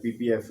PPF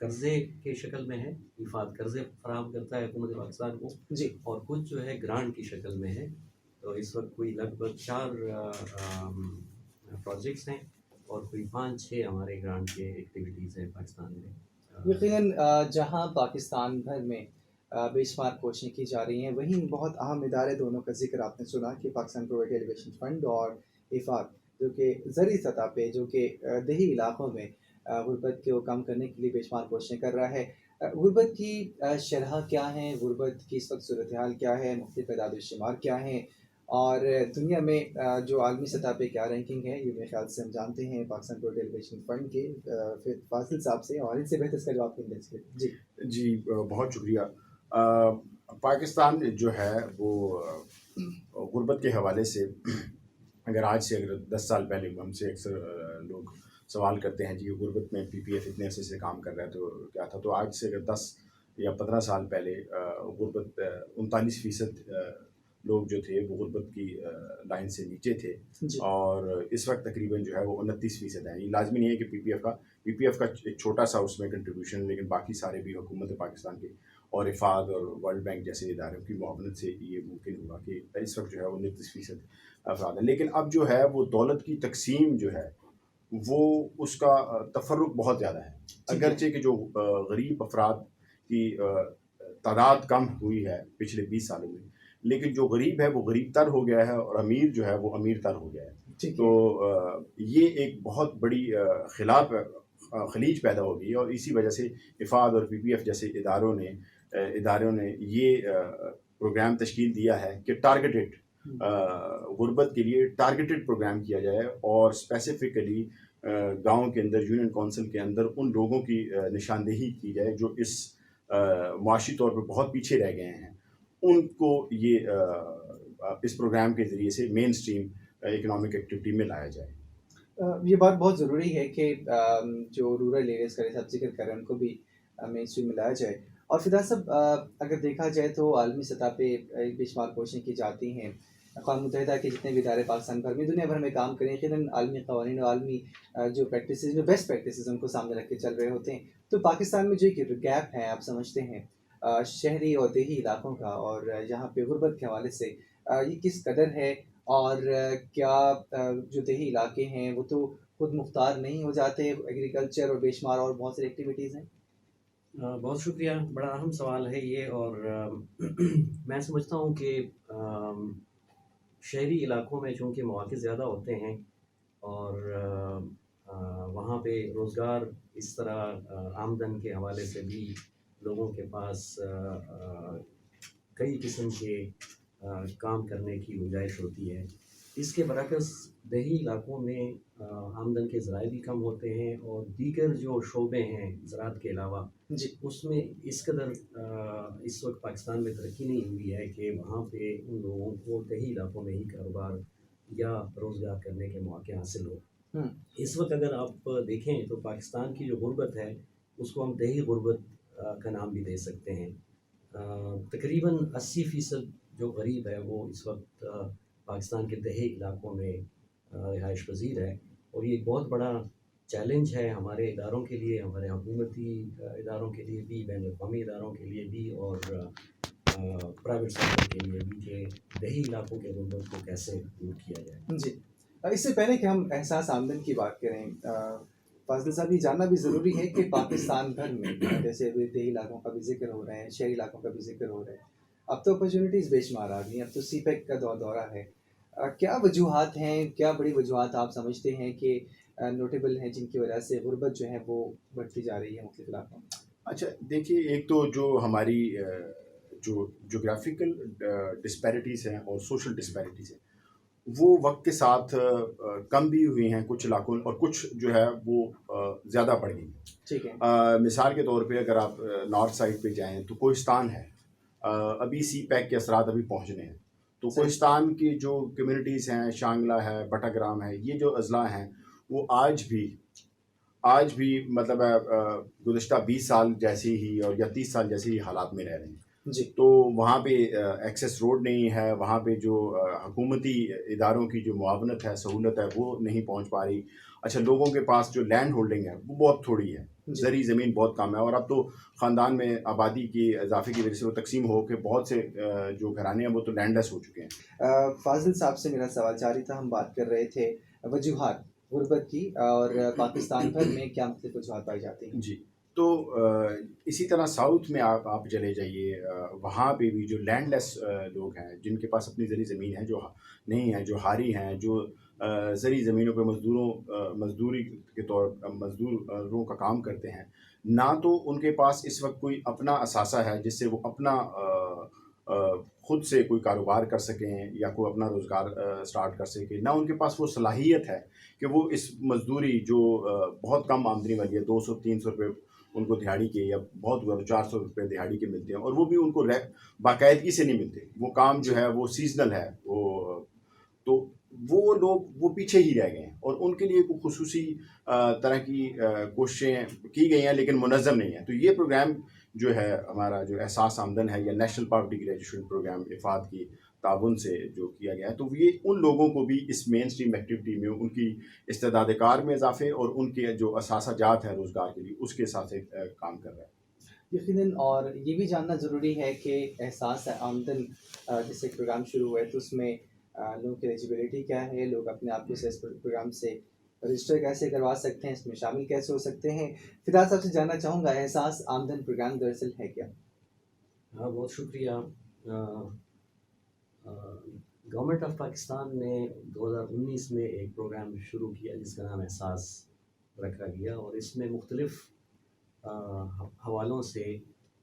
قرضے کے شکل میں ہے، افاد قرضے فراہم کرتا ہے حکومت پاکستان کو، جی اور کچھ جو ہے گرانٹ کی شکل میں ہے. تو اس وقت کوئی لگ بھگ 4 پروجیکٹس ہیں اور کوئی 5-6 ہمارے گرانٹ کے ایکٹیویٹیز ہیں پاکستان میں. یقیناً جہاں پاکستان بھر میں بے شمار کوششیں کی جا رہی ہیں، وہیں بہت اہم ادارے دونوں کا ذکر آپ نے سنا کہ پاکستان پراپرٹی ایلیویشن فنڈ اور افاق، جو کہ زرعی سطح پہ، جو کہ دیہی علاقوں میں غربت کو کم کرنے کے لیے بے شمار کوششیں کر رہا ہے. غربت کی شرح کیا ہیں، غربت کی اس وقت صورتحال کیا ہے، مختلف اعداد و شمار کیا ہیں، اور دنیا میں جو عالمی سطح پہ کیا رینکنگ ہے، یہ میرے خیال سے ہم جانتے ہیں پاکستان پراپرٹی ایلیویشن فنڈ کے فاضل صاحب سے، اور ان سے بہتر اس کا جواب دیں گے. جی جی بہت شکریہ. پاکستان جو ہے وہ غربت کے حوالے سے، اگر آج سے 10 سال پہلے ہم سے اکثر لوگ سوال کرتے ہیں جی غربت میں پی پی ایف اتنے عرصے سے کام کر رہا ہے تو کیا تھا، تو آج سے اگر 10 یا 15 سال پہلے غربت 39% لوگ جو تھے وہ غربت کی لائن سے نیچے تھے، جی اور اس وقت تقریباً جو ہے وہ 29% ہیں. یہ لازمی نہیں ہے کہ پی پی ایف کا ایک چھوٹا سا اس میں کنٹریبیوشن، لیکن باقی سارے بھی حکومت پاکستان کے اور افاد اور ورلڈ بینک جیسے اداروں کی معاونت سے یہ ممکن ہوا کہ اس وقت جو ہے وہ 29% افراد ہیں. لیکن اب جو ہے وہ دولت کی تقسیم جو ہے وہ اس کا تفرق بہت زیادہ ہے. اگرچہ کہ جو غریب افراد کی تعداد کم ہوئی ہے پچھلے 20 سالوں میں، لیکن جو غریب ہے وہ غریب تر ہو گیا ہے، اور امیر جو ہے وہ امیر تر ہو گیا ہے. تو یہ ایک بہت بڑی خلیج پیدا ہوگی، اور اسی وجہ سے افاد اور پی پی ایف جیسے اداروں نے یہ پروگرام تشکیل دیا ہے کہ ٹارگیٹڈ غربت کے لیے ٹارگیٹڈ پروگرام کیا جائے، اور اسپیسیفکلی گاؤں کے اندر، یونین کونسل کے اندر ان لوگوں کی نشاندہی کی جائے جو اس معاشی طور پہ بہت پیچھے رہ گئے ہیں، ان کو یہ اس پروگرام کے ذریعے سے مین اسٹریم اکنامک ایکٹیویٹی میں لایا جائے. یہ بات بہت ضروری ہے کہ جو رورل ایریاز کا آپ ذکر کر رہے ہیں ان کو بھی مین اسٹریم میں لایا جائے. اور فدا صاحب، اگر دیکھا جائے تو عالمی سطح پہ بے شمار کوششیں کی جاتی ہیں. اقوام متحدہ کے جتنے بھی ادارے پاکستان بھر میں، دنیا بھر میں کام کریں، یقیناً عالمی قوانین اور عالمی جو پریکٹسز، جو بیسٹ پریکٹسز ان کو سامنے رکھ کے چل رہے ہوتے ہیں. تو پاکستان میں جو ایک گیپ ہے آپ سمجھتے ہیں شہری اور دیہی علاقوں کا، اور یہاں پہ غربت کے حوالے سے یہ کس قدر ہے، اور کیا جو دیہی علاقے ہیں وہ تو خود مختار نہیں ہو جاتے، ایگریکلچر اور بے شمار اور بہت ساری ایکٹیویٹیز ہیں؟ بہت شکریہ، بڑا اہم سوال ہے یہ. اور میں سمجھتا ہوں کہ شہری علاقوں میں چونکہ مواقع زیادہ ہوتے ہیں، اور وہاں پہ روزگار اس طرح آمدن کے حوالے سے بھی لوگوں کے پاس کئی قسم کے کام کرنے کی گنجائش ہوتی ہے. اس کے برعکس دیہی علاقوں میں آمدن کے ذرائع بھی کم ہوتے ہیں، اور دیگر جو شعبے ہیں زراعت کے علاوہ، جی اس میں اس قدر اس وقت پاکستان میں ترقی نہیں ہوئی ہے کہ وہاں پہ ان لوگوں کو دیہی علاقوں میں ہی کاروبار یا روزگار کرنے کے مواقع حاصل ہو. اس وقت اگر آپ دیکھیں تو پاکستان کی جو غربت ہے اس کو ہم دیہی غربت کا نام بھی دے سکتے ہیں. تقریباً 80% جو غریب ہے وہ اس وقت پاکستان کے دیہی علاقوں میں رہائش پذیر ہے، اور یہ ایک بہت بڑا چیلنج ہے ہمارے اداروں کے لیے، ہمارے حکومتی اداروں کے لیے بھی، بین الاقوامی اداروں کے لیے بھی، اور پرائیویٹ سیکٹر کے لیے بھی، کہ دیہی علاقوں کے غربت کو کیسے دور کیا جائے. جی اس سے پہلے کہ ہم احساس آمدن کی بات کریں، فاضل صاحب یہ جاننا بھی ضروری ہے کہ پاکستان بھر میں جیسے دیہی علاقوں کا بھی ذکر ہو رہا ہے، شہری علاقوں کا بھی ذکر ہو رہا ہے، اب تو اپرچونیٹیز بے شمار آ گئی ہیں، اب تو سی پیک کا دورہ ہے. کیا وجوہات ہیں، کیا بڑی وجوہات آپ سمجھتے ہیں کہ نوٹیبل ہیں جن کی وجہ سے غربت جو ہے وہ بڑھتی جا رہی ہے مختلف علاقوں میں؟ اچھا دیکھیے، ایک تو جو ہماری جو جغرافیکل ڈسپیرٹیز ہیں اور سوشل ڈسپیرٹیز ہیں وہ وقت کے ساتھ کم بھی ہوئی ہیں کچھ علاقوں، اور کچھ جو ہے وہ زیادہ بڑھ گئی ہیں. ٹھیک ہے. مثال کے طور پہ اگر آپ نارتھ سائڈ پہ جائیں تو کوہستان ہے، ابھی سی پیک کے اثرات ابھی پہنچنے ہیں. تو کوہستان کی جو کمیونٹیز ہیں، شانگلہ ہے، بٹاگرام ہے، یہ جو اضلاع ہیں وہ آج بھی مطلب گزشتہ 20 سال جیسے ہی اور یا 30 سال جیسے ہی حالات میں رہ رہے ہیں. جی تو وہاں پہ ایکسیس روڈ نہیں ہے، وہاں پہ جو حکومتی اداروں کی جو معاونت ہے، سہولت ہے، وہ نہیں پہنچ پا رہی۔ اچھا، لوگوں کے پاس جو لینڈ ہولڈنگ ہے وہ بہت تھوڑی ہے، جی زرعی زمین بہت کم ہے، اور اب تو خاندان میں آبادی کی اضافے کی وجہ سے وہ تقسیم ہو کے بہت سے جو گھرانے ہیں وہ تو لینڈ لیس ہو چکے ہیں۔ فاضل صاحب سے میرا سوال جاری تھا، ہم بات کر رہے تھے وجوہات غربت کی، اور پاکستان بھر میں کیا مختلف وجوہات پائی جاتی ہیں؟ جی، تو اسی طرح ساؤتھ میں آپ چلے جائیے، وہاں پہ بھی جو لینڈ لیس لوگ ہیں، جن کے پاس اپنی زرعی زمین ہے، جو نہیں ہے، جو حاری ہیں، جو زرعی زمینوں پہ مزدوری کے طور مزدوروں کا کام کرتے ہیں، نہ تو ان کے پاس اس وقت کوئی اپنا اثاثہ ہے جس سے وہ اپنا خود سے کوئی کاروبار کر سکیں یا کوئی اپنا روزگار سٹارٹ کر سکیں، نہ ان کے پاس وہ صلاحیت ہے کہ وہ اس مزدوری جو بہت کم آمدنی والی ہے، 200-300 روپے ان کو دہاڑی کے، یا بہت ہوگا تو 400 روپے دہاڑی کے ملتے ہیں، اور وہ بھی ان کو باقاعدگی سے نہیں ملتے، وہ کام جو جی ہے وہ سیزنل ہے، تو وہ لوگ وہ پیچھے ہی رہ گئے ہیں، اور ان کے لیے کوئی خصوصی طرح کی کوششیں کی گئی ہیں لیکن منظم نہیں ہیں۔ تو یہ پروگرام جو ہے ہمارا، جو احساس آمدن ہے، یا نیشنل پاورٹی گریجویشن پروگرام افاد کی تعاون سے جو کیا گیا ہے، تو یہ ان لوگوں کو بھی اس مین اسٹریم ایکٹیویٹی میں ان کی استعداد کار میں اضافے اور ان کے جو اثاثہ جات ہیں روزگار کے لیے، اس کے ساتھ کام کر رہا ہے۔ یقیناً، اور یہ بھی جاننا ضروری ہے کہ احساس آمدن جیسے پروگرام شروع ہوا ہے تو اس میں لوگوں کی ایلیجیبلٹی کیا ہے، لوگ اپنے آپ کو اس پروگرام سے رجسٹر کیسے کروا سکتے ہیں، اس میں شامل کیسے ہو سکتے ہیں؟ فدار صاحب سے جاننا چاہوں گا، احساس آمدن پروگرام دراصل ہے کیا؟ ہاں، بہت شکریہ۔ گورنمنٹ آف پاکستان نے 2019 میں ایک پروگرام شروع کیا جس کا نام احساس رکھا گیا، اور اس میں مختلف حوالوں سے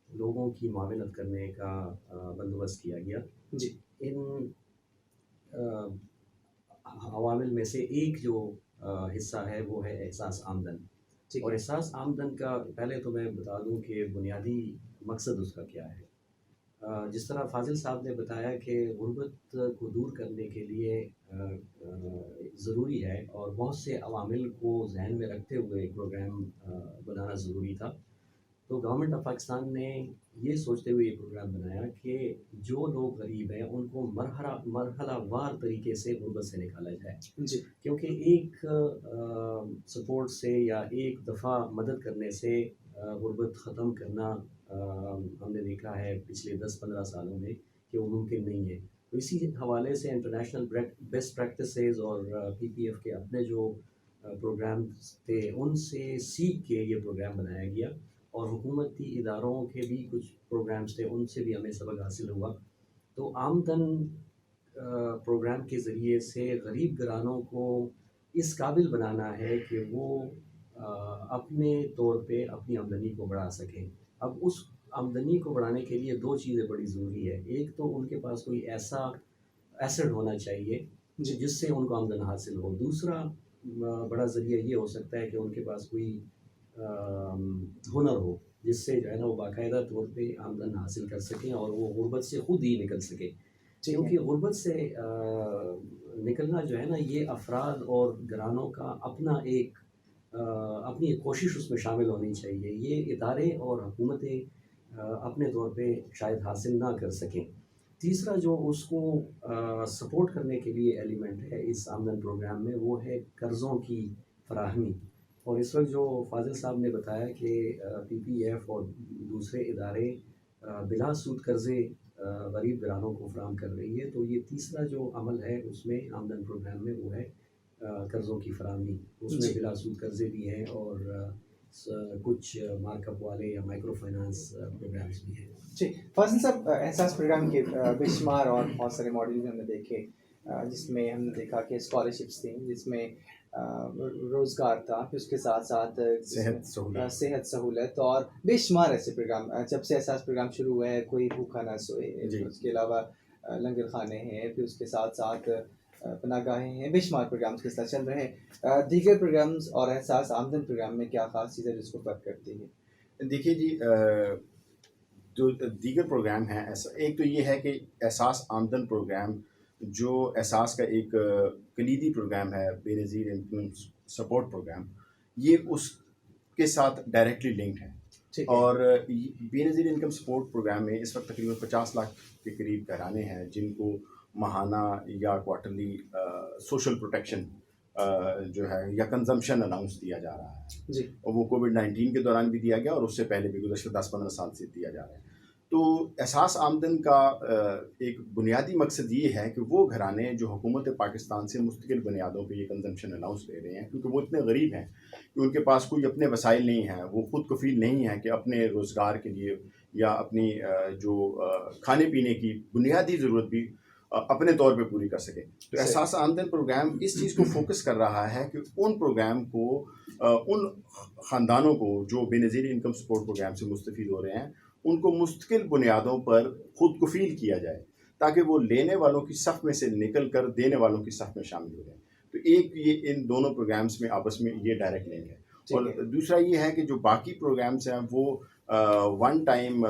لوگوں کی معاونت کرنے کا بندوبست کیا گیا۔ جی ان عوامل میں سے ایک جو حصہ ہے وہ ہے احساس آمدن، ٹھیک اور ہے۔ احساس آمدن کا پہلے تو میں بتا دوں کہ بنیادی مقصد اس کا کیا ہے۔ جس طرح فاضل صاحب نے بتایا کہ غربت کو دور کرنے کے لیے ضروری ہے، اور بہت سے عوامل کو ذہن میں رکھتے ہوئے پروگرام بنانا ضروری تھا، تو گورنمنٹ آف پاکستان نے یہ سوچتے ہوئے یہ پروگرام بنایا کہ جو لوگ غریب ہیں ان کو مرحلہ وار طریقے سے غربت سے نکالا جائے، جی کیونکہ ایک سپورٹ سے یا ایک دفعہ مدد کرنے سے غربت ختم کرنا ہم نے دیکھا ہے پچھلے 10-15 سالوں میں کہ وہ ممکن نہیں ہے۔ تو اسی حوالے سے انٹرنیشنل بیسٹ پریکٹسز اور PPF کے اپنے جو پروگرامز تھے ان سے سیکھ کے یہ پروگرام بنایا گیا، اور حکومتی اداروں کے بھی کچھ پروگرامز تھے، ان سے بھی ہمیں سبق حاصل ہوا۔ تو آمدن پروگرام کے ذریعے سے غریب گھرانوں کو اس قابل بنانا ہے کہ وہ اپنے طور پہ اپنی آمدنی کو بڑھا سکیں۔ اب اس آمدنی کو بڑھانے کے لیے دو چیزیں بڑی ضروری ہے، ایک تو ان کے پاس کوئی ایسا ایسٹ ہونا چاہیے جی جس سے ان کو آمدن حاصل ہو، دوسرا بڑا ذریعہ یہ ہو سکتا ہے کہ ان کے پاس کوئی ہنر ہو جس سے جو ہے نا وہ باقاعدہ طور پہ آمدن حاصل کر سکیں اور وہ غربت سے خود ہی نکل سکیں، ٹھیک ہے۔ کیونکہ غربت سے نکلنا جو ہے نا یہ افراد اور گھرانوں کا اپنی ایک کوشش اس میں شامل ہونی چاہیے، یہ ادارے اور حکومتیں اپنے طور پہ شاید حاصل نہ کر سکیں۔ تیسرا جو اس کو سپورٹ کرنے کے لیے ایلیمنٹ ہے اس آمدن پروگرام میں وہ ہے قرضوں کی فراہمی، اور اس وقت جو فاضل صاحب نے بتایا کہ PPF اور دوسرے ادارے بلا سود قرضے غریب گھرانوں کو فراہم کر رہی ہے، تو یہ تیسرا جو عمل ہے اس میں آمدن پروگرام میں وہ ہے قرضوں کی فراہمی، اس میں جی بلا سود قرضے بھی ہیں اور کچھ مارک اپ والے یا مائکرو فائنانس پروگرامس بھی ہیں۔ جی فاضل صاحب، احساس پروگرام کے بے شمار اور بہت سارے ماڈل بھی ہم نے دیکھے، جس میں ہم نے دیکھا کہ اسکالرشپس تھیں، جس میں روزگار تھا، پھر اس کے ساتھ ساتھ صحت سہولت، اور بے شمار ایسے پروگرام جب سے احساس پروگرام شروع ہوا ہے، کوئی بھوکا نہ سوئے، جی، اس کے علاوہ لنگر خانے ہیں، پھر اس کے ساتھ ساتھ پناہ گاہیں ہیں، بے شمار پروگرامس کے ساتھ چل رہے ہیں۔ دیگر پروگرامس اور احساس آمدن پروگرام میں کیا خاص چیز ہے جس کو فرق کرتی ہے؟ دیکھیے جی، جو دیگر پروگرام ہیں، ایک تو یہ ہے کہ احساس آمدن پروگرام جو احساس کا ایک کلیدی پروگرام ہے، بے نظیر انکم سپورٹ پروگرام، یہ اس کے ساتھ ڈائریکٹلی لنکڈ ہے، ٹھیک ہے اور بے نظیر انکم سپورٹ پروگرام میں اس وقت تقریباً 50 لاکھ کے قریب گھرانے ہیں جن کو ماہانہ یا کوارٹرلی سوشل پروٹیکشن جو ہے یا کنزمپشن الاؤنس دیا جا رہا ہے. جی اور وہ کووڈ-19 کے دوران بھی دیا گیا اور اس سے پہلے بھی گزشتہ 10-15 سال سے دیا جا رہا ہے. تو احساس آمدن کا ایک بنیادی مقصد یہ ہے کہ وہ گھرانے جو حکومت پاکستان سے مستقل بنیادوں پہ یہ کنزمپشن الاؤنس لے رہے ہیں کیونکہ وہ اتنے غریب ہیں کہ ان کے پاس کوئی اپنے وسائل نہیں ہیں, وہ خود کفیل نہیں ہیں کہ اپنے روزگار کے لیے یا اپنی جو کھانے پینے کی بنیادی ضرورت بھی اپنے طور پہ پوری کر سکے. تو احساس آمدن پروگرام اس چیز کو فوکس کر رہا ہے کہ ان پروگرام کو ان خاندانوں کو جو بے نظیر انکم سپورٹ پروگرام سے مستفید ہو رہے ہیں ان کو مستقل بنیادوں پر خود کفیل کیا جائے تاکہ وہ لینے والوں کی صف میں سے نکل کر دینے والوں کی صف میں شامل ہو جائیں. تو ایک یہ ان دونوں پروگرامز میں آپس میں یہ ڈائریکٹ لنک ہے. اور دوسرا یہ ہے کہ جو باقی پروگرامز ہیں وہ ون ٹائم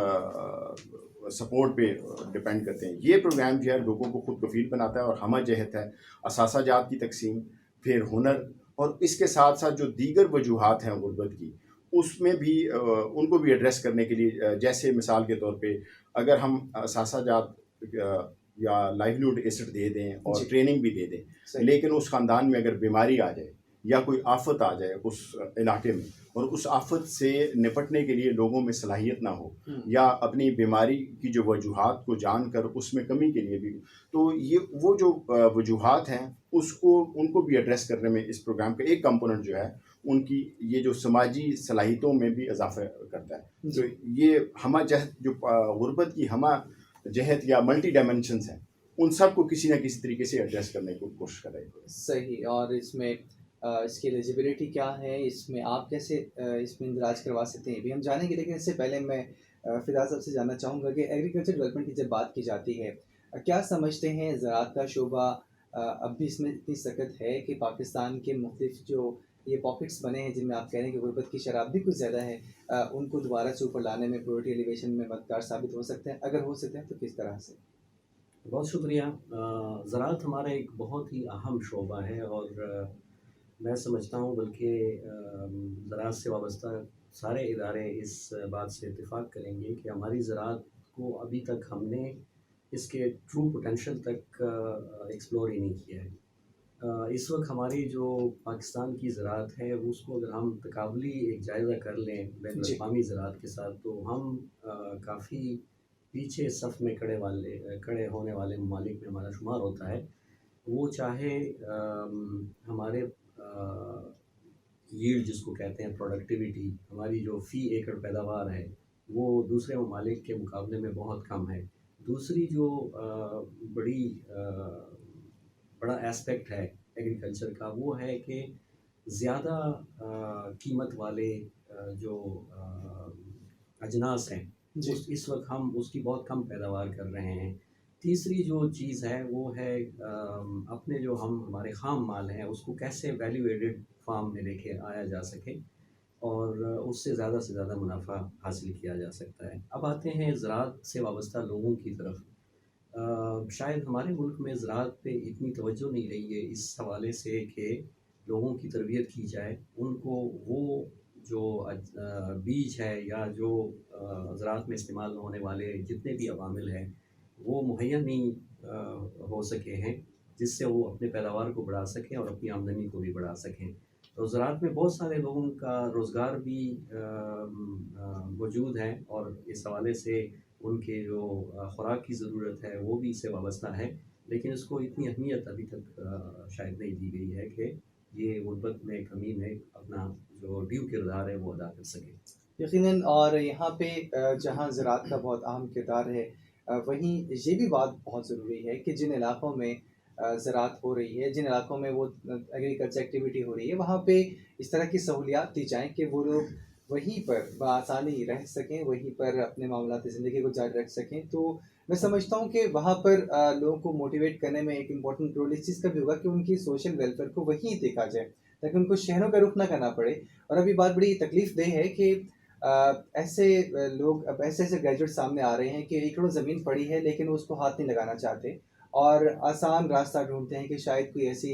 سپورٹ پہ ڈپینڈ کرتے ہیں. یہ پروگرام جو ہے لوگوں کو خود کفیل بناتا ہے اور ہمہ جہت ہے, اثاثہ جات کی تقسیم, پھر ہنر, اور اس کے ساتھ ساتھ جو دیگر وجوہات ہیں غربت کی اس میں بھی ان کو بھی ایڈریس کرنے کے لیے, جیسے مثال کے طور پہ اگر ہم اثاثہ جات یا لائیولیہوڈ ایسٹ دے دیں اور ٹریننگ بھی دے دیں, لیکن اس خاندان میں اگر بیماری آ جائے یا کوئی آفت آ جائے اس علاقے میں اور اس آفت سے نپٹنے کے لیے لوگوں میں صلاحیت نہ ہو یا اپنی بیماری کی جو وجوہات کو جان کر اس میں کمی کے لیے بھی, تو یہ وہ جو وجوہات ہیں ان کو بھی ایڈریس کرنے میں اس پروگرام کا ایک کمپوننٹ جو ہے ان کی یہ جو سماجی صلاحیتوں میں بھی اضافہ کرتا ہے. تو یہ ہمہ جہت جو غربت کی ہمہ جہت یا ملٹی ڈائمینشنس ہیں ان سب کو کسی نہ کسی طریقے سے ایڈریس کرنے کی کوشش کر رہے ہیں. صحیح. اور اس میں اس کی ایلیجبلٹی کیا ہے, اس میں آپ کیسے اس میں اندراج کروا سکتے ہیں بھی ہم جانیں گے, لیکن اس سے پہلے میں فدا صاحب سے جاننا چاہوں گا کہ ایگریکلچر ڈیولپمنٹ کی جب بات کی جاتی ہے کیا سمجھتے ہیں زراعت کا شعبہ اب بھی اس میں اتنی سخت ہے کہ پاکستان کے مختلف جو یہ پاکٹس بنے ہیں جن میں آپ کہہ رہے ہیں کہ غربت کی شرح بھی کچھ زیادہ ہے, ان کو دوبارہ سے اوپر لانے میں پورٹی ایلیویشن میں مددگار ثابت ہو سکتے ہیں؟ اگر ہو سکتے ہیں تو کس طرح سے؟ بہت شکریہ. زراعت ہمارا ایک بہت ہی اہم شعبہ ہے اور میں سمجھتا ہوں بلکہ زراعت سے وابستہ سارے ادارے اس بات سے اتفاق کریں گے کہ ہماری زراعت کو ابھی تک ہم نے اس کے ٹرو پوٹینشیل تک ایکسپلور ہی نہیں کیا ہے. اس وقت ہماری جو پاکستان کی زراعت ہے اس کو اگر ہم تقابلی ایک جائزہ کر لیں بین الاقوامی زراعت کے ساتھ تو ہم کافی پیچھے صف میں کھڑے ہونے والے ممالک میں ہمارا شمار ہوتا ہے. وہ چاہے ہمارے ییلڈ جس کو کہتے ہیں پروڈکٹیویٹی, ہماری جو فی ایکڑ پیداوار ہے وہ دوسرے ممالک کے مقابلے میں بہت کم ہے. دوسری جو بڑا ایسپیکٹ ہے ایگریکلچر کا وہ ہے کہ زیادہ قیمت والے جو اجناس ہیں اس وقت ہم اس کی بہت کم پیداوار کر رہے ہیں. تیسری جو چیز ہے وہ ہے اپنے جو ہمارے خام مال ہیں اس کو کیسے ویلیو ایڈڈ فارم میں لے کے آیا جا سکے اور اس سے زیادہ منافع حاصل کیا جا سکتا ہے. اب آتے ہیں زراعت سے وابستہ لوگوں کی طرف. شاید ہمارے ملک میں زراعت پہ اتنی توجہ نہیں رہی ہے اس حوالے سے کہ لوگوں کی تربیت کی جائے, ان کو وہ جو بیج ہے یا جو زراعت میں استعمال ہونے والے جتنے بھی عوامل ہیں وہ مہیا نہیں ہو سکے ہیں جس سے وہ اپنے پیداوار کو بڑھا سکیں اور اپنی آمدنی کو بھی بڑھا سکیں. تو زراعت میں بہت سارے لوگوں کا روزگار بھی موجود ہے اور اس حوالے سے ان کے جو خوراک کی ضرورت ہے وہ بھی اس سے وابستہ ہے, لیکن اس کو اتنی اہمیت ابھی تک شاید نہیں دی گئی ہے کہ یہ غربت میں کمی میں اپنا جو ڈیو کردار ہے وہ ادا کر سکے. یقیناً. اور یہاں پہ جہاں زراعت کا بہت اہم کردار ہے وہیں یہ بھی بات بہت ضروری ہے کہ جن علاقوں میں زراعت ہو رہی ہے, جن علاقوں میں وہ ایگریکلچر ایکٹیویٹی ہو رہی ہے, وہاں پہ اس طرح کی سہولیات دی جائیں کہ وہ لوگ وہیں پر بآسانی رہ سکیں, وہیں پر اپنے معاملات زندگی کو جاری رکھ سکیں. تو میں سمجھتا ہوں کہ وہاں پر لوگوں کو موٹیویٹ کرنے میں ایک امپورٹنٹ رول اس چیز کا بھی ہوگا کہ ان کی سوشل ویلفیئر کو وہیں دیکھا جائے تاکہ ان کو شہروں کا رخ نہ کرنا پڑے. اور ابھی بات بڑی تکلیف دہ ہے کہ ایسے لوگ اب ایسے گریجویٹ سامنے آ رہے ہیں کہ ایکڑوں زمین پڑی ہے لیکن اس کو ہاتھ نہیں لگانا چاہتے اور آسان راستہ ڈھونڈتے ہیں کہ شاید کوئی ایسی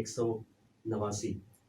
189।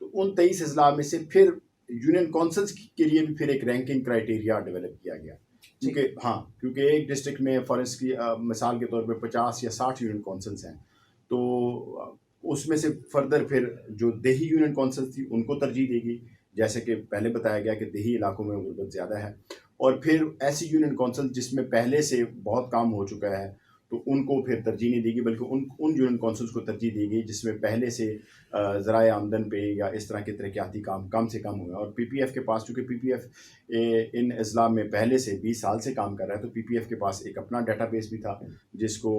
تو ان 23 اضلاع میں سے پھر یونین کونسلز کے لیے بھی پھر ایک رینکنگ کرائٹیریا ڈیولپ کیا گیا، کیونکہ ایک ڈسٹرکٹ میں فارنس کی مثال کے طور پہ 50 یا 60 یونین کونسلز ہیں، تو اس میں سے فردر پھر جو دیہی یونین کونسلز تھی ان کو ترجیح دے گی، جیسے کہ پہلے بتایا گیا کہ دیہی علاقوں میں غربت زیادہ ہے، اور پھر ایسی یونین کونسل جس میں پہلے سے بہت کام ہو چکا ہے تو ان کو پھر ترجیح نہیں دی گئی، بلکہ ان یونین کونسلز کو ترجیح دی گئی جس میں پہلے سے ذرائع آمدن پہ یا اس طرح کے ترقیاتی کام کم سے کم ہوئے، اور پی پی ایف کے پاس، چونکہ پی پی ایف ان اضلاع میں پہلے سے 20 سال سے کام کر رہا ہے، تو پی پی ایف کے پاس ایک اپنا ڈیٹا بیس بھی تھا جس کو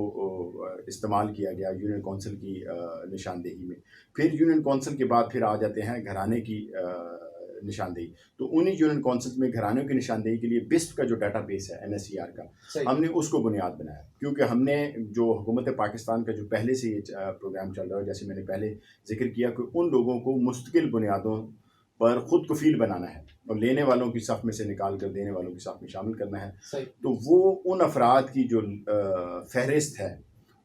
استعمال کیا گیا یونین کونسل کی نشاندہی میں۔ پھر یونین کونسل کے بعد پھر آ جاتے ہیں گھرانے کی نشاندہی، تو انہی یونین کونسلز میں گھرانوں کی نشاندہی کے لیے بسپ کا جو ڈیٹا بیس ہے NSER کا، ہم نے اس کو بنیاد بنایا، کیونکہ ہم نے جو حکومت پاکستان کا جو پہلے سے یہ پروگرام چل رہا ہے، جیسے میں نے پہلے ذکر کیا کہ ان لوگوں کو مستقل بنیادوں پر خود کفیل بنانا ہے اور لینے والوں کی صف میں سے نکال کر دینے والوں کی صف میں شامل کرنا ہے، تو وہ ان افراد کی جو فہرست ہے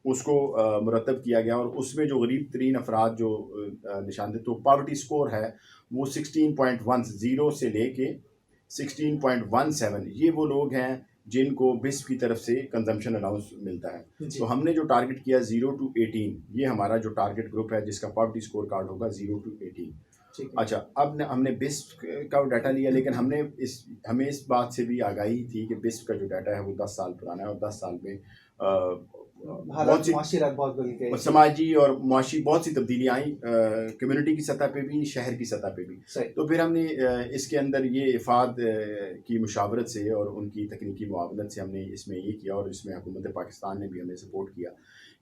اس کو مرتب کیا گیا، اور اس میں جو غریب ترین افراد جو نشاندہ، تو پاورٹی سکور ہے وہ 16.10 سے لے کے 16.17، یہ وہ لوگ ہیں جن کو بسپ کی طرف سے کنزمپشن الاؤنس ملتا ہے، تو ہم نے جو ٹارگٹ کیا 0 to 18، یہ ہمارا جو ٹارگٹ گروپ ہے جس کا پاورٹی سکور کارڈ ہوگا 0 to 18۔ اچھا، اب ہم نے بسپ کا ڈیٹا لیا، لیکن ہمیں اس بات سے بھی آگاہی تھی کہ بسپ کا جو ڈیٹا ہے وہ 10 سال پرانا ہے، اور 10 سال میں بہت سی سماجی اور معاشی بہت سی تبدیلیاں آئیں، کمیونٹی کی سطح پہ بھی، شہر کی سطح پہ بھی، تو پھر ہم نے اس کے اندر یہ افاد کی مشاورت سے اور ان کی تکنیکی معاونت سے ہم نے اس میں یہ کیا، اور اس میں حکومت پاکستان نے بھی ہمیں سپورٹ کیا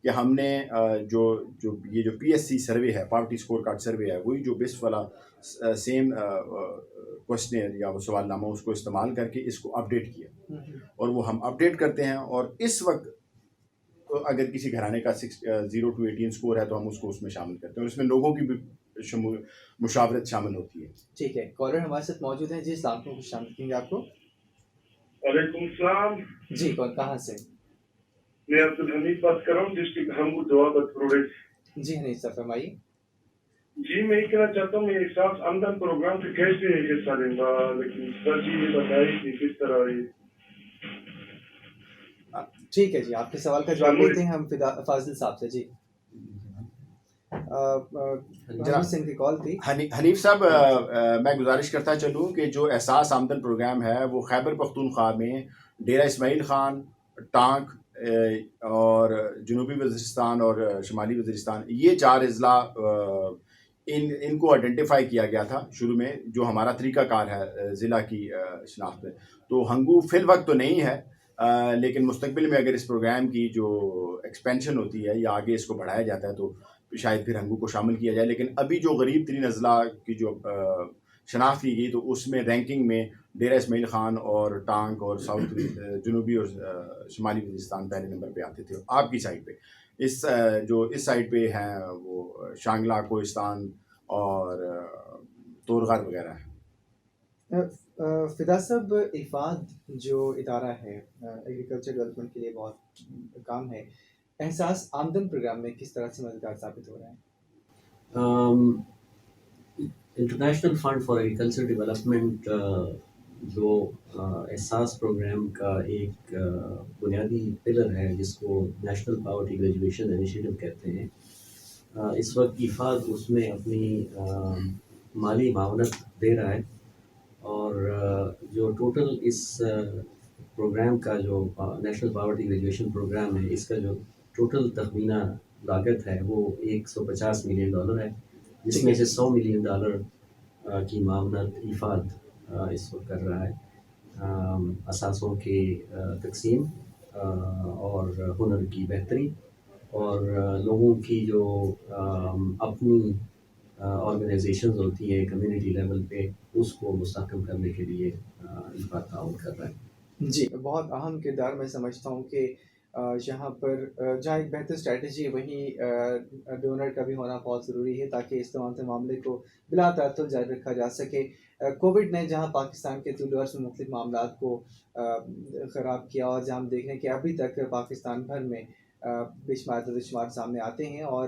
کہ ہم نے یہ جو PSC سروے ہے، پاورٹی سکور کارڈ سروے ہے، وہی جو بسپ والا سیم کوشچنر یا وہ سوال نامہ، اس کو استعمال کر کے اس کو اپڈیٹ کیا، اور وہ ہم اپڈیٹ کرتے ہیں، اور اس وقت اگر کسی گھرانے کا 0 to 18 سکور ہے تو ہم اس کو اس میں شامل کرتے ہیں، اور اس میں لوگوں کی بھی مشاورت شامل ہوتی ہے۔ ٹھیک ہے، کالر ہمارے ساتھ موجود ہیں، جی السلام علیکم، خوش آمدید کہیں گے آپ کو۔ وعلیکم السلام، جی کون، کہاں سے؟ میں عبدالحمید بات کر رہا ہوں، ڈسٹرکٹ ہنگو دعا پروڈکٹ۔ جی حنیف صاحب فرمائیے۔ جی میں یہ کہنا چاہتا ہوں، میرے ساتھ آمدن پروگرام سے کیسے حصہ لیں گا، لیکن سر جی یہ بتائیے کہ کس طرح یہ۔ ٹھیک ہے جی، آپ کے سوال کا جواب دیتے ہیں ہم فاضل صاحب سے۔ جی سنگھ کی کال تھی۔ حنیف صاحب، میں گزارش کرتا چلوں کہ جو احساس آمدن پروگرام ہے وہ خیبر پختونخوا میں ڈیرہ اسماعیل خان، ٹانک اور جنوبی وزیرستان اور شمالی وزیرستان، یہ 4 اضلاع ان کو آئیڈینٹیفائی کیا گیا تھا شروع میں، جو ہمارا طریقہ کار ہے ضلع کی شناخت میں۔ تو ہنگو فی الوقت تو نہیں ہے، لیکن مستقبل میں اگر اس پروگرام کی جو ایکسپینشن ہوتی ہے یا آگے اس کو بڑھایا جاتا ہے تو شاید پھر ہنگو کو شامل کیا جائے، لیکن ابھی جو غریب ترین اضلاع کی جو شناخت کی گئی تو اس میں رینکنگ میں ڈیرہ اسماعیل خان اور ٹانک اور ساؤتھ جنوبی اور شمالی وزیرستان پہلے نمبر پہ آتے تھے۔ آپ کی سائڈ پہ اس سائڈ پہ ہیں وہ شانگلہ، کوہستان اور تورغر وغیرہ ہیں۔ فدا صاحب، افاد جو ادارہ ہے ایگریکلچر ڈیولپمنٹ کے لیے بہت کام ہے، احساس آمدن پروگرام میں کس طرح سے مددگار ثابت ہو رہا ہے؟ International fund for agriculture development جو احساس پروگرام کا ایک بنیادی پلر ہے، جس کو نیشنل پاورٹی گریجویشن انیشیٹو کہتے ہیں، اس وقت افاد اس میں اپنی مالی معاونت دے رہا ہے، اور جو ٹوٹل اس پروگرام کا جو نیشنل پاورٹی گریجویشن پروگرام ہے، اس کا جو ٹوٹل تخمینہ لاگت ہے وہ $150 ملین ہے، جس میں سے $100 ملین کی معاونت افاد اس وقت کر رہا ہے، اثاثوں کی تقسیم اور ہنر کی بہتری، اور لوگوں کی جو اپنی آرگنائزیشنز ہوتی ہیں کمیونٹی لیول پہ، اس کو مستحکم کرنے کے لیے افاد تعاون کر رہا ہے۔ جی، بہت اہم کردار میں سمجھتا ہوں کہ یہاں پر جہاں ایک بہتر اسٹریٹجی، وہیں ڈونر کا بھی ہونا بہت ضروری ہے تاکہ اس تمام معاملے کو بلا تعطل جاری رکھا جا سکے۔ کووڈ نے جہاں پاکستان کے طول عرض میں مختلف معاملات کو خراب کیا، اور جہاں ہم دیکھ رہے ہیں کہ ابھی تک پاکستان بھر میں بے شمار شمار سامنے آتے ہیں، اور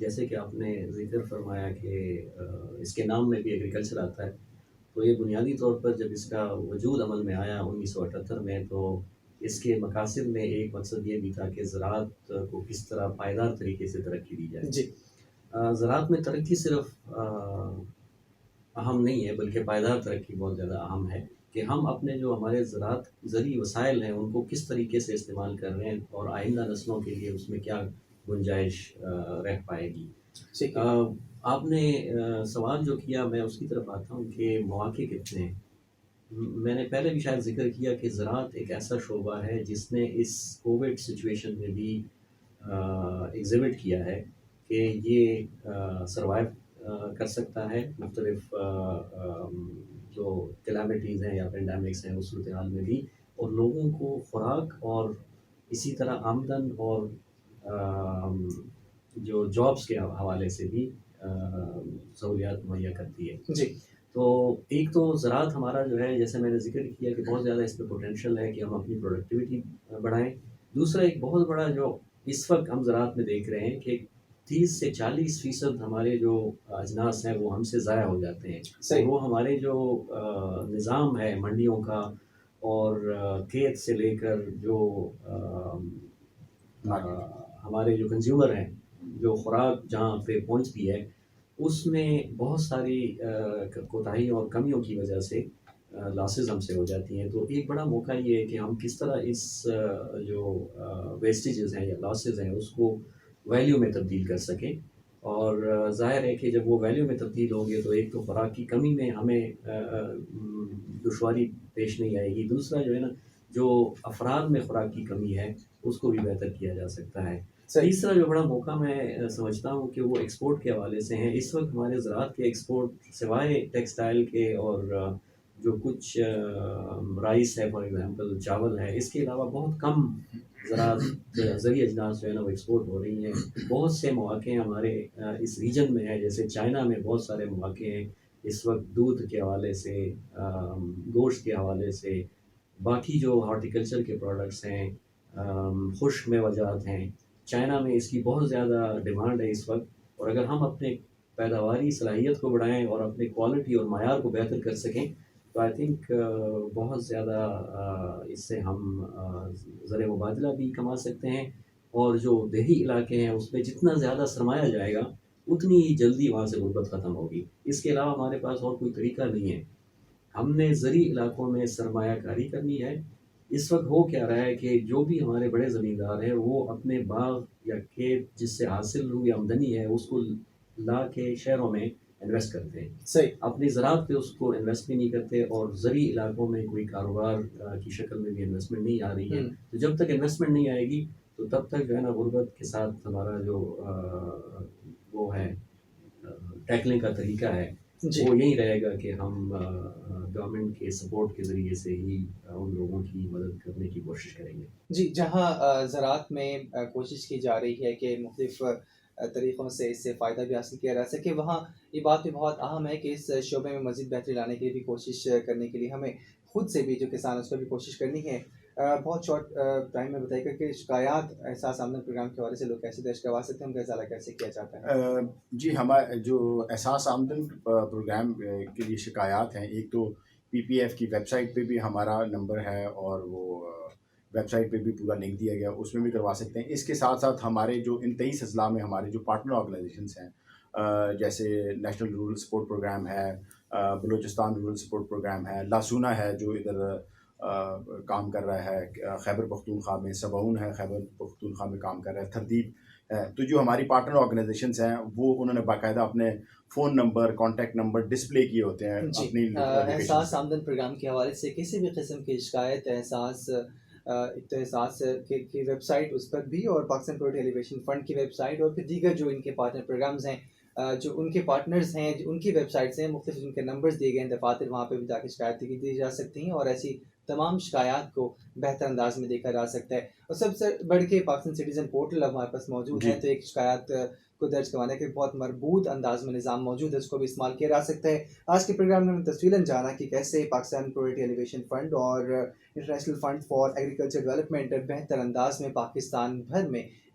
جیسے کہ آپ نے ذکر فرمایا کہ اس کے نام میں بھی ایگریکلچر آتا ہے، تو یہ بنیادی طور پر جب اس کا وجود عمل میں آیا 1978 میں، تو اس کے مقاصد میں ایک مقصد یہ بھی تھا کہ زراعت کو کس طرح پائیدار طریقے سے ترقی دی جائے۔ جی زراعت میں ترقی صرف اہم نہیں ہے، بلکہ پائیدار ترقی بہت زیادہ اہم ہے کہ ہم اپنے جو ہمارے زرعی وسائل ہیں ان کو کس طریقے سے استعمال کر رہے ہیں، اور آئندہ نسلوں کے لیے اس میں کیا گنجائش رہ پائے گی۔ ٹھیک ہے آپ نے سوال جو کیا، میں اس کی طرف آتا ہوں کہ مواقع کتنے ہیں۔ میں نے پہلے بھی شاید ذکر کیا کہ زراعت ایک ایسا شعبہ ہے جس نے اس کووڈ سچویشن میں بھی ایگزیبٹ کیا ہے کہ یہ سروائیو کر سکتا ہے مختلف جو کلیمٹیز ہیں یا پینڈیمکس ہیں اس صورتحال میں بھی، اور لوگوں کو خوراک اور اسی طرح آمدن اور جو جابس کے حوالے سے بھی سہولیات مہیا کرتی ہے۔ جی تو ایک تو زراعت ہمارا جو ہے، جیسے میں نے ذکر کیا کہ بہت زیادہ اس میں پوٹینشیل ہے کہ ہم اپنی پروڈکٹیوٹی بڑھائیں۔ دوسرا ایک بہت بڑا جو اس وقت ہم زراعت میں دیکھ رہے ہیں کہ 30 سے 40% ہمارے جو اجناس ہیں وہ ہم سے ضائع ہو جاتے ہیں، اور وہ ہمارے جو نظام ہے منڈیوں کا اور کھیت سے لے کر جو ہمارے جو کنزیومر ہیں، جو خوراک جہاں پہ پہنچتی ہے، اس میں بہت ساری کوتاہی اور کمیوں کی وجہ سے لاسز ہم سے ہو جاتی ہیں۔ تو ایک بڑا موقع یہ ہے کہ ہم کس طرح اس جو ویسٹیجز ہیں یا لاسز ہیں اس کو ویلیو میں تبدیل کر سکیں، اور ظاہر ہے کہ جب وہ ویلیو میں تبدیل ہوں گے تو ایک تو خوراک کی کمی میں ہمیں دشواری پیش نہیں آئے گی، دوسرا جو ہے نا جو افراد میں خوراک کی کمی ہے اس کو بھی بہتر کیا جا سکتا ہے۔ تیسرا جو بڑا موقع میں سمجھتا ہوں کہ وہ ایکسپورٹ کے حوالے سے ہیں۔ اس وقت ہمارے زراعت کے ایکسپورٹ سوائے ٹیکسٹائل کے اور جو کچھ رائس ہے فار ایگزامپل، چاول ہے، اس کے علاوہ بہت کم زرعی اجناس جو ہے نا وہ ایکسپورٹ ہو رہی ہیں۔ بہت سے مواقع ہمارے اس ریجن میں ہیں، جیسے چائنا میں بہت سارے مواقع ہیں اس وقت دودھ کے حوالے سے، گوشت کے حوالے سے، باقی جو ہارٹیکلچر کے پروڈکٹس ہیں، خشک میوہ ہیں، چائنا میں اس کی بہت زیادہ ڈیمانڈ ہے اس وقت۔ اور اگر ہم اپنے پیداواری صلاحیت کو بڑھائیں اور اپنے کوالٹی اور معیار کو بہتر کر سکیں تو آئی تھنک بہت زیادہ اس سے ہم زر مبادلہ بھی کما سکتے ہیں، اور جو دیہی علاقے ہیں اس میں جتنا زیادہ سرمایہ جائے گا اتنی ہی جلدی وہاں سے غربت ختم ہوگی۔ اس کے علاوہ ہمارے پاس اور کوئی طریقہ نہیں ہے۔ ہم نے زرعی علاقوں میں سرمایہ کاری کرنی ہے۔ اس وقت ہو کیا رہا ہے کہ جو بھی ہمارے بڑے زمیندار ہیں وہ اپنے باغ یا کھیت جس سے حاصل ہوئی آمدنی ہے اس کو لا کے شہروں میں انویسٹ کرتے ہیں، صحیح اپنی زراعت پہ اس کو انویسٹ بھی نہیں کرتے، اور زرعی علاقوں میں کوئی کاروبار کی شکل میں بھی انویسٹمنٹ نہیں آ رہی ہے۔ تو جب تک انویسٹمنٹ نہیں آئے گی تو تب تک جو ہے نا غربت کے ساتھ ہمارا جو وہ ہے ٹیکلنگ کا طریقہ ہے جی وہ یہی رہے گا کہ ہم گورنمنٹ کے سپورٹ کے ذریعے سے ہی ان لوگوں کی مدد کرنے کی کوشش کریں گے۔ جی جہاں زراعت میں کوشش کی جا رہی ہے کہ مختلف طریقوں سے اس سے فائدہ بھی حاصل کیا جا سکے، وہاں یہ بات بھی بہت اہم ہے کہ اس شعبے میں مزید بہتری لانے کے لیے بھی کوشش کرنے کے لیے ہمیں خود سے بھی جو کسان اس پر بھی کوشش کرنی ہے۔ بہت شارٹ ٹائم میں بتائیے گا کہ شکایات احساس آمدن پروگرام کے حوالے سے لوگ کیسے درج کروا سکتے ہیں، ان کا ازالہ کیسے کیا جاتا ہے؟ جی ہمارے جو احساس آمدن پروگرام کے لیے شکایات ہیں، ایک تو پی پی ایف کی ویب سائٹ پہ بھی ہمارا نمبر ہے، اور وہ ویب سائٹ پہ بھی پورا لنک دیا گیا، اس میں بھی کروا سکتے ہیں۔ اس کے ساتھ ساتھ ہمارے جو ان 23 اضلاع میں ہمارے جو پارٹنر آرگنائزیشنس ہیں، جیسے نیشنل رورل سپورٹ پروگرام ہے، بلوچستان رورل سپورٹ پروگرام ہے، لاسونا ہے جو ادھر کام کر رہا ہے، خیبر پختونخوا میں سبعون ہے، خیبر پختونخوا میں کام کر رہا ہے، تھردیب ہے۔ تو جو ہماری پارٹنر آرگنائزیشنس ہیں وہ انہوں نے باقاعدہ اپنے phone number, contact number display کیے ہوتے ہیں جی اپنی احساس آمدن پروگرام کے حوالے سے کسی بھی قسم کی شکایت احساس کی ویب سائٹ اس پر بھی، اور پاکستان پروڈکٹ ایلیویشن فنڈ کی ویب سائٹ، اور پھر دیگر جو ان کے پارٹنر پروگرامز ہیں، جو ان کے پارٹنرز ہیں، ان کی ویب سائٹس ہیں، مختلف ان کے نمبرز دیے گئے ہیں دفاتر، وہاں پہ بھی جا کے شکایت دی جا سکتی ہیں، اور ایسی تمام شکایات کو بہتر انداز میں دیکھا جا سکتا ہے۔ اور سب سے بڑھ کے پاکستان سٹیزن پورٹل اب ہمارے پاس موجود ہے، تو ایک شکایات کو درج کروانے کے بہت مربوط انداز میں نظام موجود ہے، اس کو بھی استعمال کیا جا سکتا ہے۔ آج کے پروگرام میں ہم نے تفصیلاً جانا کہ کیسے پاکستان پروڈکٹ ایلیویشن فنڈ اور international fund for agriculture development بہتر انداز میں پاکستان بھر میں